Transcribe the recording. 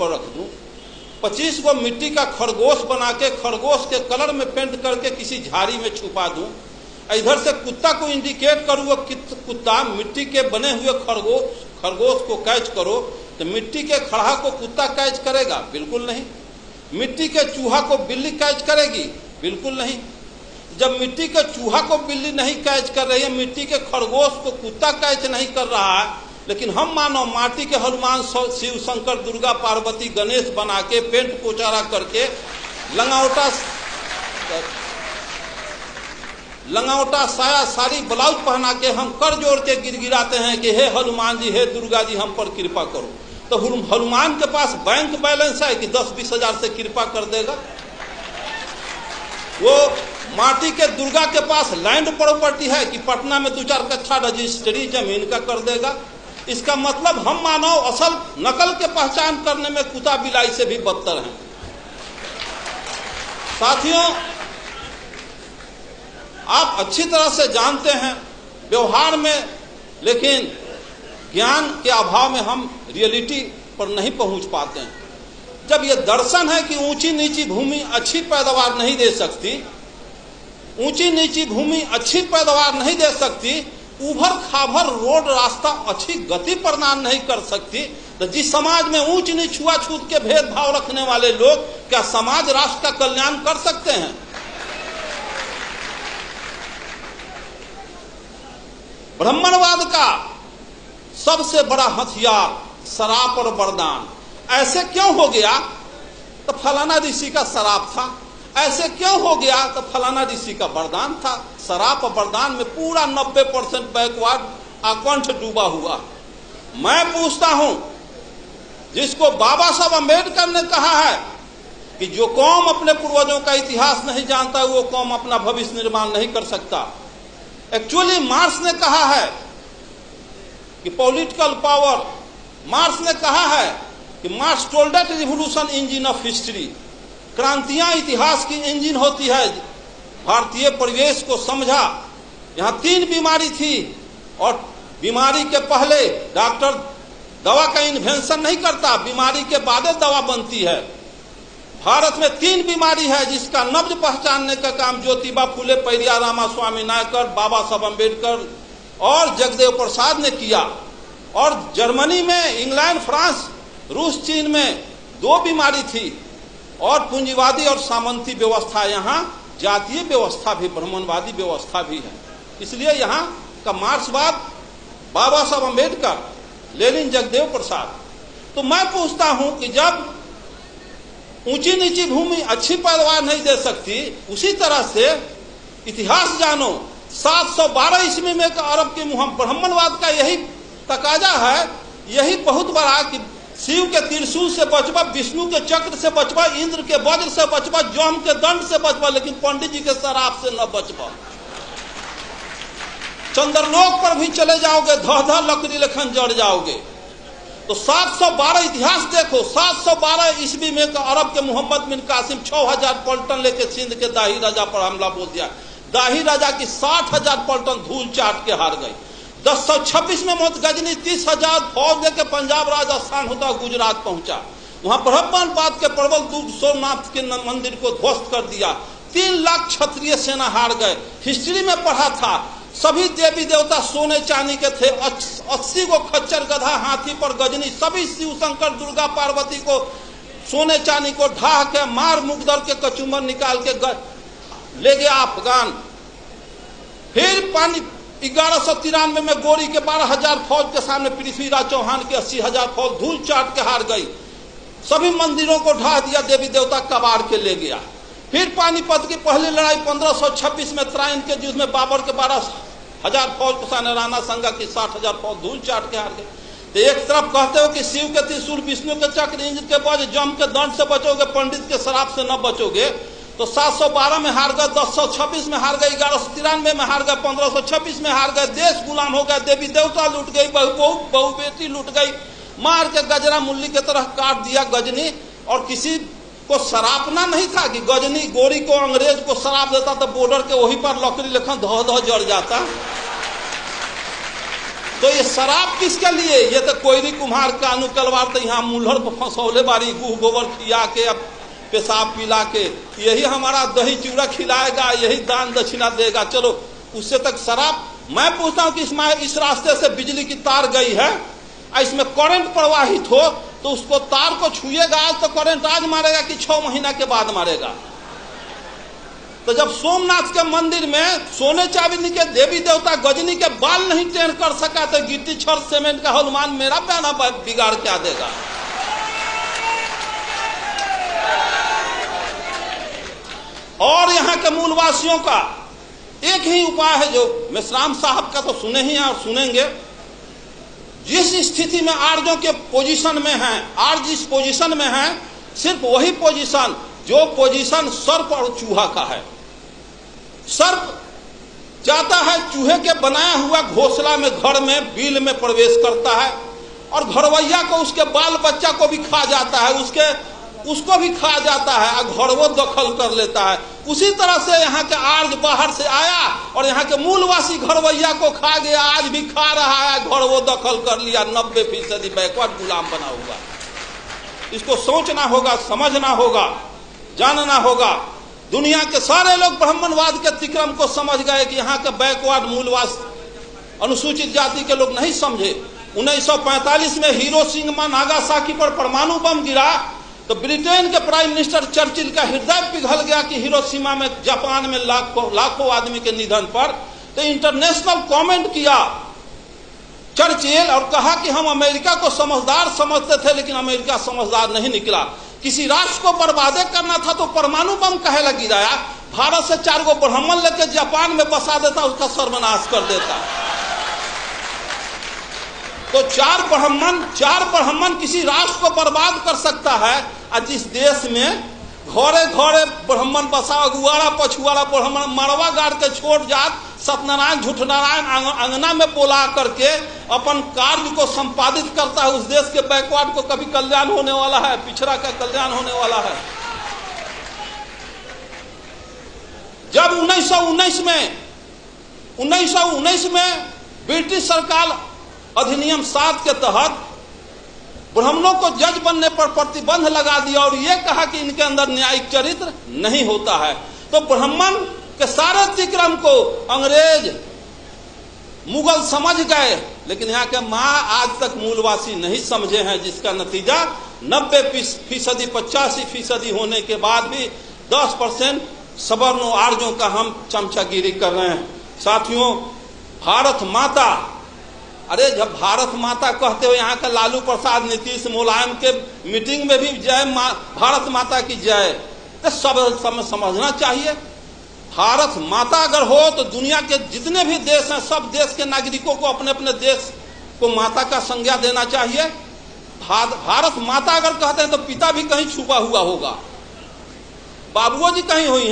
ऊपर रख दूं, 25 को मिट्टी का खरगोश बना के खरगोश के कलर में पेंट करके किसी झाड़ी में छुपा दूं, इधर से कुत्ता को इंडिकेट करूं, वो कुत्ता मिट्टी के बने हुए खरगोश को कैच करो, तो मिट्टी के खड़हा को कुत्ता कैच करेगा? बिल्कुल नहीं। मिट्टी के चूहा को बिल्ली कैच करेगी? बिल्कुल नहीं। जब मिट्टी के चूहा को बिल्ली नहीं कैच कर रही है, मिट्टी के खरगोश को कुत्ता कैच नहीं कर रहा है, लेकिन हम मानो माटी के हनुमान, शिव, शंकर, दुर्गा, पार्वती, गणेश बना के पेंट पोचारा करके लंगावटा साया साड़ी ब्लाउज पहना के हम कर जोड़ के गिड़गिड़ाते हैं कि हे हनुमान जी, हे दुर्गा जी, हम पर कृपा करो। तो हनुमान के पास बैंक बैलेंस है कि 10-20 हजार से कृपा कर देगा? वो माटी के दुर्गा के पास लैंड प्रॉपर्टी है कि पटना में 2-4 कट्ठा रजिस्ट्री जमीन का कर देगा? इसका मतलब हम मानव असल नकल के पहचान करने में कुत्ता बिलाई से भी बदतर हैं। साथियों, आप अच्छी तरह से जानते हैं व्यवहार में, लेकिन ज्ञान के अभाव में हम रियलिटी पर नहीं पहुंच पाते हैं। जब यह दर्शन है कि ऊंची नीची भूमि अच्छी पैदावार नहीं दे सकती, ऊंची नीची भूमि अच्छी पैदावार नहीं दे सकती, उभर खाभर रोड रास्ता अच्छी गति प्रदान नहीं कर सकती, तो जिस समाज में ऊंच नीच छुआछूत के भेदभाव रखने वाले लोग क्या समाज राष्ट्र का कल्याण कर सकते हैं? ब्राह्मणवाद का सबसे बड़ा हथियार शराब और वरदान। ऐसे क्यों हो गया? तो फलाना ऋषि का शराब था। ऐसे क्यों हो गया? तो फलाना ऋषि का वरदान था। शराब और वरदान में पूरा 90% बैकवर्ड आकंठ डूबा हुआ। मैं पूछता हूं, जिसको बाबा साहब अम्बेडकर ने कहा है कि जो कौम अपने पूर्वजों का इतिहास नहीं जानता, वो कौम अपना भविष्य निर्माण नहीं कर सकता। एक्चुअली मार्क्स ने कहा है कि पॉलिटिकल पावर, मार्क्स ने कहा है कि Marx told that revolution engine of history, क्रांतियां इतिहास की इंजन होती है। भारतीय परिवेश को समझा। यहां 3 बीमारी थी और बीमारी के पहले डॉक्टर दवा का इन्वेंशन नहीं करता, बीमारी के बाद दवा बनती है। भारत में 3 बीमारी है जिसका नब्ज पहचानने का काम ज्योतिबा फुले, पेरियार रामास्वामी नायकर, बाबा साहब अम्बेडकर और जगदेव प्रसाद ने किया। और जर्मनी में, इंग्लैंड, फ्रांस, रूस, चीन में 2 बीमारी थी। और पूंजीवादी और सामंती व्यवस्था, यहाँ जातीय व्यवस्था भी, ब्राह्मणवादी व्यवस्था भी है। इसलिए यहाँ का मार्क्सवाद बाबा साहब अम्बेडकर, लेनिन, जगदेव प्रसाद। तो मैं पूछता हूं कि जब ऊंची नीची भूमि अच्छी पैदावार नहीं दे सकती, उसी तरह से इतिहास जानो। 712 ईस्वी में अरब के मुहम्मद, ब्राह्मणवाद का यही तकाजा है, यही बहुत बड़ा कि शिव के त्रिशूल से बचबा, विष्णु के चक्र से बचबा, इंद्र के वज्र से बचबा, जम के दंड से बचबा, लेकिन पंडित जी के शराब से न बचबा। चंद्रलोक पर भी चले जाओगे, धह लकड़ी लेखन जड़ जाओगे। तो 712 इतिहास देखो। 712 ईस्वी में अरब के मोहम्मद बिन कासिम 6000 पलटन लेके सिंध के दाही राजा पर हमला बोल दिया। दाही राजा की 60,000 पलटन धूल चाट के हार गई। 1026 में मोहम्मद गजनी 30,000 फौज लेके पंजाब, राजस्थान होता गुजरात पहुंचा। वहां ब्रह्मपाद के प्रबल दूत सोमनाथ के मंदिर को ध्वस्त कर दिया। 3 लाख क्षत्रिय सेना हार गए। हिस्ट्री में पढ़ा था, सभी देवी देवता सोने चांदी के थे। 80 को खच्चर, गधा, हाथी पर गजनी, सभी शिव, शंकर, दुर्गा, पार्वती को सोने चांदी को ढाह के मार मुकदर के कचूमर निकाल के ले गया अफगान। फिर 1193 में गोरी के 12,000 फौज के सामने पृथ्वीराज चौहान के 80,000 फौज धूल चाट के हार गई। सभी मंदिरों को ढा दिया, देवी देवता कबाड़ के ले गया। फिर पानीपत की पहली लड़ाई 1526 में त्राइन के युद्ध में बाबर के 12,000 फौज के सामने राणा संगा की 60,000 फौज धूल चाट के हार गई। तो एक तरफ कहते हो कि शिव के त्रिशूल, विष्णु के चक्र, इंद्र के वज्र, जम के दंड से बचोगे, पंडित के शराब से न बचोगे। तो 712 में हार गए, 1026 में हार गए, 1193 में हार गए, 1526 में हार गए। देश गुलाम हो गए, देवी देवता लूट गई, बहु बेटी लूट गई, मार के गजरा मुल्ली की तरह काट दिया गजनी। और किसी को सरापना नहीं था कि गजनी गोरी को अंग्रेज को शराब देता तो बॉर्डर के वहीं पर लकड़ी लेखन धो जड़ जाता। तो ये शराब किसके लिए? ये तो कोयरी कुम्हार का अनुकलवार तो यहाँ मुल्हर को फंसौले बारी गुह गोबर खिया के अब पेशाब पिला के यही हमारा दही चूड़ा खिलाएगा, यही दान दक्षिणा देगा, चलो उससे तक शराब। मैं पूछता हूँ कि इस रास्ते से बिजली की तार गई है, इसमें करंट प्रवाहित हो तो उसको तार को छुएगा आज तो करंट आज मारेगा कि 6 महीना के बाद मारेगा? तो जब सोमनाथ के मंदिर में सोने चांदी के देवी देवता गजनी के बाल नहीं टेढ़ कर सका तो गिट्टी छड़ सीमेंट का हनुमान मेरा बयाना बिगाड़ क्या देगा? और यहाँ के मूलवासियों का एक ही उपाय है जो मेश्राम साहब का तो सुने ही और सुनेंगे। जिस स्थिति में आर्यों के पोजीशन में हैं, आर्य जिस पोजीशन में हैं, सिर्फ वही पोजीशन जो पोजीशन सर्प और चूहा का है। सर्प जाता है चूहे के बनाया हुआ घोंसला में, घर में बिल में प्रवेश करता है और घरवैया को, उसके बाल बच्चा को भी खा जाता है, उसको भी खा जाता है और घरवो दखल कर लेता है। उसी तरह से यहाँ के आर्य बाहर से आया और यहाँ के मूलवासी घरवैया को खा गया, आज भी खा रहा है, घरवो दखल कर लिया। 90% बैकवर्ड गुलाम बना हुआ। इसको सोचना होगा, समझना होगा, जानना होगा। दुनिया के सारे लोग ब्राह्मणवाद के तिक्रम को समझ गए कि यहाँ के बैकवर्ड मूलवास अनुसूचित जाति के लोग नहीं समझे। 1945 में हिरोशिमा नागासाकी पर परमाणु बम गिरा तो ब्रिटेन के प्राइम मिनिस्टर चर्चिल का हृदय पिघल गया कि हिरोशिमा में, जापान में लाखों आदमी के निधन पर। तो इंटरनेशनल कमेंट किया चर्चिल और कहा कि हम अमेरिका को समझदार समझते थे लेकिन अमेरिका समझदार नहीं निकला। किसी राष्ट्र को बर्बादे करना था तो परमाणु बम काहे लग गिराया? भारत से 4 गो ब्राह्मण लेकर जापान में बसा देता, उसका सर्वनाश कर देता। तो 4 ब्राह्मण किसी राष्ट्र को बर्बाद कर सकता है। और जिस देश में घरे घरे ब्राह्मण बसा, अगुआड़ा पछुआड़ा ब्राह्मण मरवा गाड़ के छोड़ जात, सत्यनारायण झूठनारायण अंगना में बोला करके अपन कार्य को संपादित करता है, उस देश के बैकवर्ड को कभी कल्याण होने वाला है? पिछड़ा का कल्याण होने वाला है? जब 1919 में ब्रिटिश सरकार अधिनियम 7 के तहत ब्राह्मणों को जज बनने पर प्रतिबंध लगा दिया और यह कहा कि इनके अंदर न्यायिक चरित्र नहीं होता है, तो ब्राह्मण के सारे तिक्रम को अंग्रेज मुगल समझ गए, लेकिन यहाँ के माँ आज तक मूलवासी नहीं समझे हैं, जिसका नतीजा 90% 85% होने के बाद भी 10% सवर्णों आर्यों का हम चमचागिरी कर रहे हैं। साथियों, भारत माता, अरे जब भारत माता कहते हो, यहाँ का लालू प्रसाद, नीतीश, मुलायम के मीटिंग में भी जय भारत माता की जय, तो सब समझना चाहिए। भारत माता अगर हो तो दुनिया के जितने भी देश हैं, सब देश के नागरिकों को अपने अपने देश को माता का संज्ञा देना चाहिए। भारत माता अगर कहते हैं तो पिता भी कहीं छुपा हुआ होगा, बाबुओ जी कहीं हुई हैं।